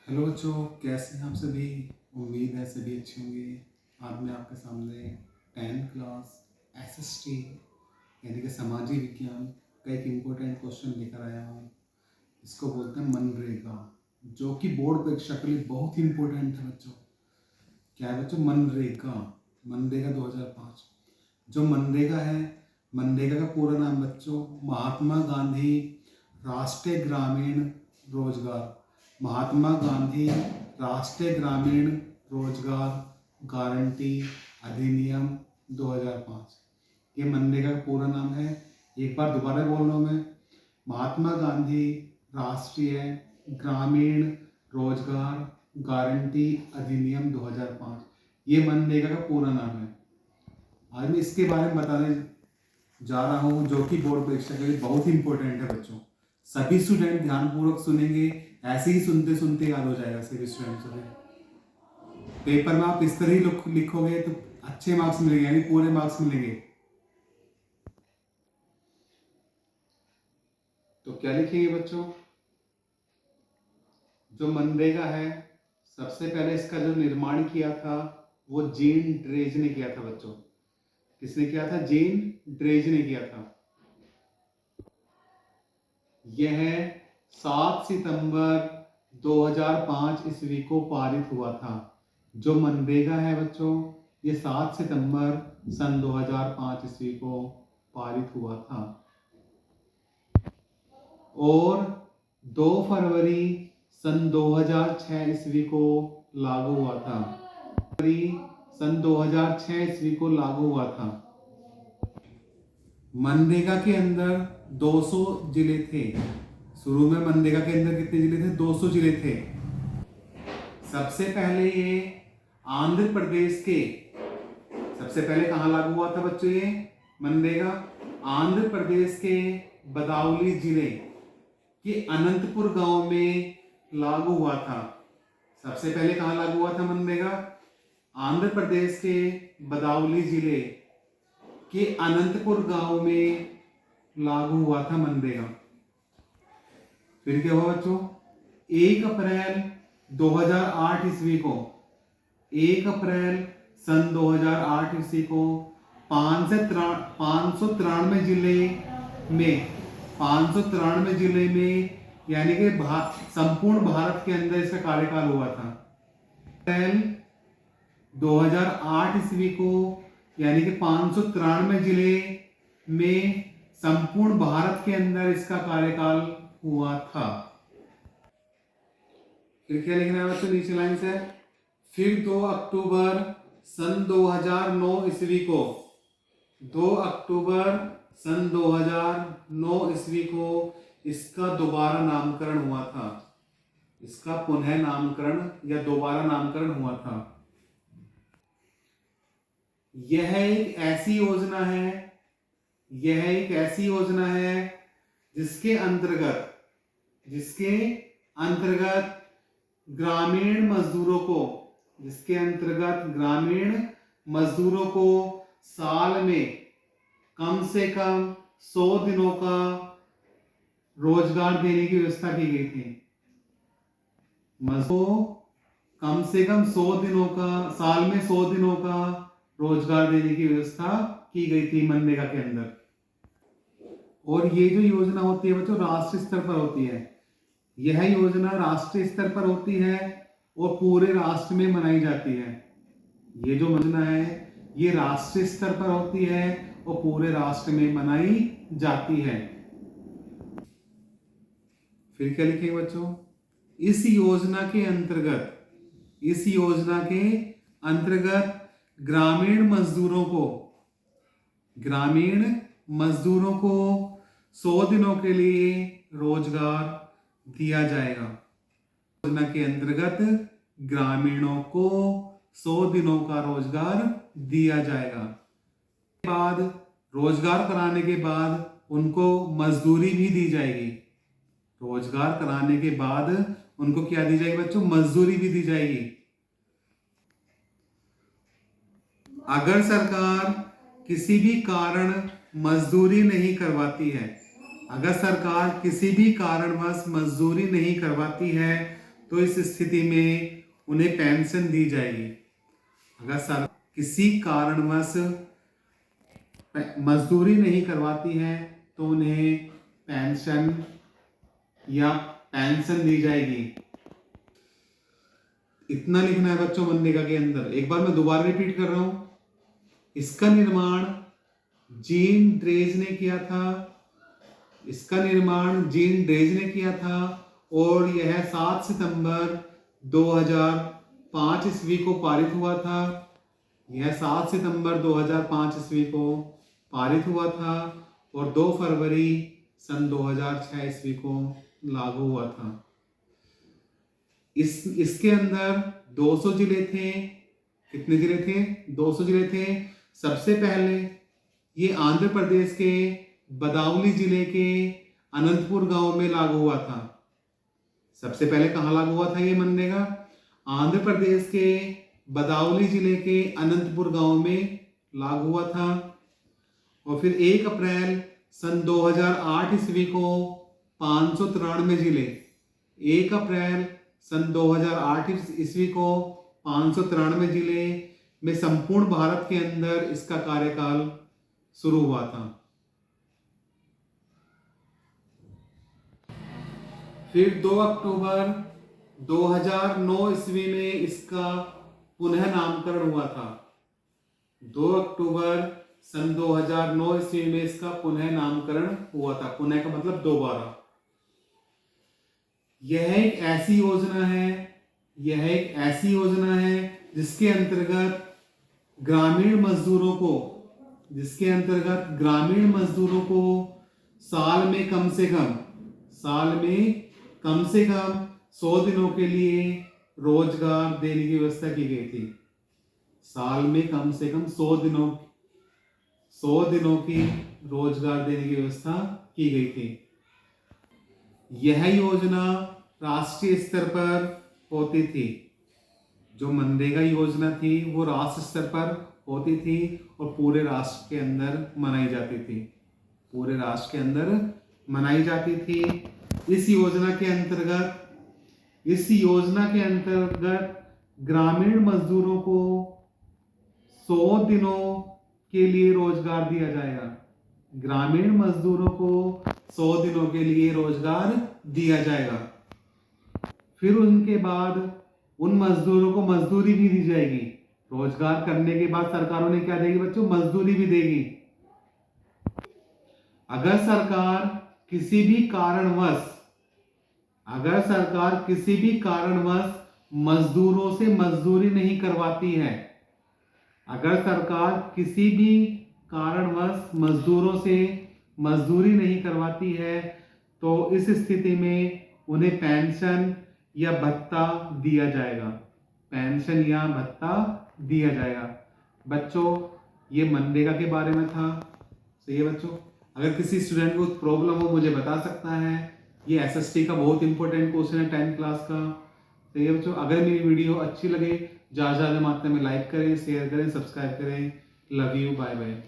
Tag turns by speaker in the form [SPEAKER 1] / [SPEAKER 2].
[SPEAKER 1] Hello बच्चों, कैसे हैं आप सभी। उम्मीद है सभी अच्छे होंगे। आज मैं आपके सामने 10th क्लास एसएसटी यानी कि सामाजिक विज्ञान का एक इम्पोर्टेंट क्वेश्चन लेकर आया हूँ। इसको बोलते हैं मनरेगा, जो कि बोर्ड परीक्षा के लिए बहुत ही इम्पोर्टेंट है बच्चों। क्या है बच्चों? मनरेगा। मनरेगा 2005 जो मनरेगा है, मनरेगा का पूरा नाम बच्चों महात्मा गांधी राष्ट्रीय ग्रामीण रोजगार, महात्मा गांधी राष्ट्रीय ग्रामीण रोजगार गारंटी अधिनियम 2005। ये मनरेगा का पूरा नाम है। एक बार दोबारा बोल रहा हूँ मैं, महात्मा गांधी राष्ट्रीय ग्रामीण रोजगार गारंटी अधिनियम 2005, ये मनरेगा का पूरा नाम है। आज मैं इसके बारे में बताने जा रहा हूँ, जो कि बोर्ड परीक्षा के लिए बहुत ही इंपॉर्टेंट है बच्चों। सभी स्टूडेंट ध्यानपूर्वक सुनेंगे, ऐसे ही सुनते सुनते याद हो जाएगा सभी स्टूडेंट्स को। पेपर में आप इस तरह ही लिखोगे तो अच्छे मार्क्स मिलेंगे, यानी पूरे मार्क्स मिलेंगे। तो क्या लिखेंगे बच्चों? जो मनरेगा है, सबसे पहले इसका जो निर्माण किया था वो जीन ड्रेज ने किया था बच्चों। किसने किया था? जीन ड्रेज ने किया था। यह 7 सितंबर 2005 ईस्वी को पारित हुआ था। जो मनरेगा है बच्चों, ये 7 सितंबर सन 2005 ईस्वी को पारित हुआ था और 2 फरवरी सन 2006 ईस्वी को लागू हुआ था। सन 2006 ईस्वी को लागू हुआ था। मनरेगा के अंदर 200 जिले थे। शुरू में मनरेगा के अंदर कितने जिले थे? 200 जिले थे। सबसे पहले ये आंध्र प्रदेश के, सबसे पहले कहाँ लागू हुआ था बच्चों ये मनरेगा? आंध्र प्रदेश के बदायूं जिले के अनंतपुर गांव में लागू हुआ था। सबसे पहले कहाँ लागू हुआ था मनरेगा? आंध्र प्रदेश के बदायूं जिले के अनंतपुर गांव में लागू हुआ था मनरेगा। फिर क्या हुआ बच्चों? 1 अप्रैल 2008 ईस्वी को, 1 अप्रैल सन 2008 ईस्वी को 593 जिले में, 593 जिले में यानी कि संपूर्ण भारत के अंदर इसका कार्यकाल हुआ था। अप्रैल 2008 ईस्वी को यानी कि 593 जिले में संपूर्ण भारत के अंदर इसका कार्यकाल हुआ था। फिर क्या लिखना है बच्चों? नीचे लाइन से फिर 2 अक्टूबर सन 2009 ईस्वी को, 2 अक्टूबर सन 2009 ईस्वी को इसका दोबारा नामकरण हुआ था। इसका पुनः नामकरण या दोबारा नामकरण हुआ था। यह एक ऐसी योजना है, यह एक ऐसी योजना है जिसके अंतर्गत ग्रामीण मजदूरों को, जिसके अंतर्गत ग्रामीण मजदूरों को साल में कम से कम 100 दिनों का रोजगार देने की व्यवस्था की गई थी। मजदूरों को कम से कम 100 दिनों का, साल में 100 दिनों का रोजगार देने की व्यवस्था की गई थी मनरेगा के अंदर। और ये जो योजना होती है बच्चों राष्ट्रीय स्तर पर होती है। यह योजना राष्ट्रीय स्तर पर होती है और पूरे राष्ट्र में मनाई जाती है। ये जो योजना है ये राष्ट्रीय स्तर पर होती है और पूरे राष्ट्र में मनाई जाती है। फिर क्या लिखेंगे बच्चों? इस योजना के अंतर्गत ग्रामीण मजदूरों को 100 दिनों के लिए रोजगार दिया जाएगा। योजना के अंतर्गत ग्रामीणों को 100 दिनों का रोजगार दिया जाएगा। बाद रोजगार कराने के बाद उनको मजदूरी भी दी जाएगी। रोजगार कराने के बाद उनको क्या दी जाएगी बच्चों? मजदूरी भी दी जाएगी। अगर सरकार किसी भी कारण मजदूरी नहीं करवाती है, अगर सरकार किसी भी कारणवश मजदूरी नहीं करवाती है तो इस स्थिति में उन्हें पेंशन दी जाएगी। अगर सर किसी कारणवश मजदूरी नहीं करवाती है तो उन्हें पेंशन दी जाएगी। इतना लिखना है बच्चों मनरेगा के अंदर। एक बार मैं दोबारा रिपीट कर रहा हूं। इसका निर्माण जीन ड्रेज ने किया था और यह 7 सितंबर 2005 ईस्वी को पारित हुआ था। यह 7 सितंबर 2005 ईस्वी को पारित हुआ था और 2 फरवरी सन 2006 ईस्वी को लागू हुआ था। इसके अंदर 200 जिले थे। कितने जिले थे? 200 जिले थे। सबसे पहले ये आंध्र प्रदेश के बदाऊली जिले के अनंतपुर गांव में लागू हुआ था। सबसे पहले कहाँ लागू हुआ था ये मनरेगा? आंध्र प्रदेश के बदाऊली जिले के अनंतपुर गांव में लागू हुआ था। और फिर 1 अप्रैल सन 2008 ईस्वी को 593 जिले 1 अप्रैल सन 2008 ईस्वी को 593 जिले में संपूर्ण भारत के अंदर इसका कार्यकाल शुरू हुआ था। फिर 2 अक्टूबर 2009 ईस्वी में इसका पुनः नामकरण हुआ था। 2 अक्टूबर सन 2009 ईस्वी में इसका पुनः नामकरण हुआ था। पुनः का मतलब दोबारा। यह एक ऐसी योजना है जिसके अंतर्गत ग्रामीण मजदूरों को साल में कम से कम 100 दिनों के लिए रोजगार देने की व्यवस्था की गई थी। साल में कम से कम 100 दिनों की रोजगार देने की व्यवस्था की गई थी। यह योजना राष्ट्रीय स्तर पर होती थी। जो मनरेगा योजना थी वो राष्ट्र स्तर पर होती थी और पूरे राष्ट्र के अंदर मनाई जाती थी। इस योजना के अंतर्गत ग्रामीण मजदूरों को 100 दिनों के लिए रोजगार दिया जाएगा। ग्रामीण मजदूरों को 100 दिनों के लिए रोजगार दिया जाएगा। फिर उनके बाद उन मजदूरों को मजदूरी भी दी जाएगी। रोजगार करने के बाद सरकार उन्हें क्या देगी बच्चों? मजदूरी भी देगी। अगर सरकार किसी भी कारणवश मजदूरों से मजदूरी नहीं करवाती है, तो इस स्थिति में उन्हें पेंशन या भत्ता दिया जाएगा। बच्चों ये मनरेगा के बारे में था। सही है बच्चों। अगर किसी स्टूडेंट को प्रॉब्लम हो मुझे बता सकता है। ये एसएसटी का बहुत इंपॉर्टेंट क्वेश्चन है 10th क्लास का। सही है बच्चों। अगर मेरी वीडियो अच्छी लगे ज़्यादा मात्रा में लाइक करें, शेयर करें, सब्सक्राइब करें। Love you, bye bye.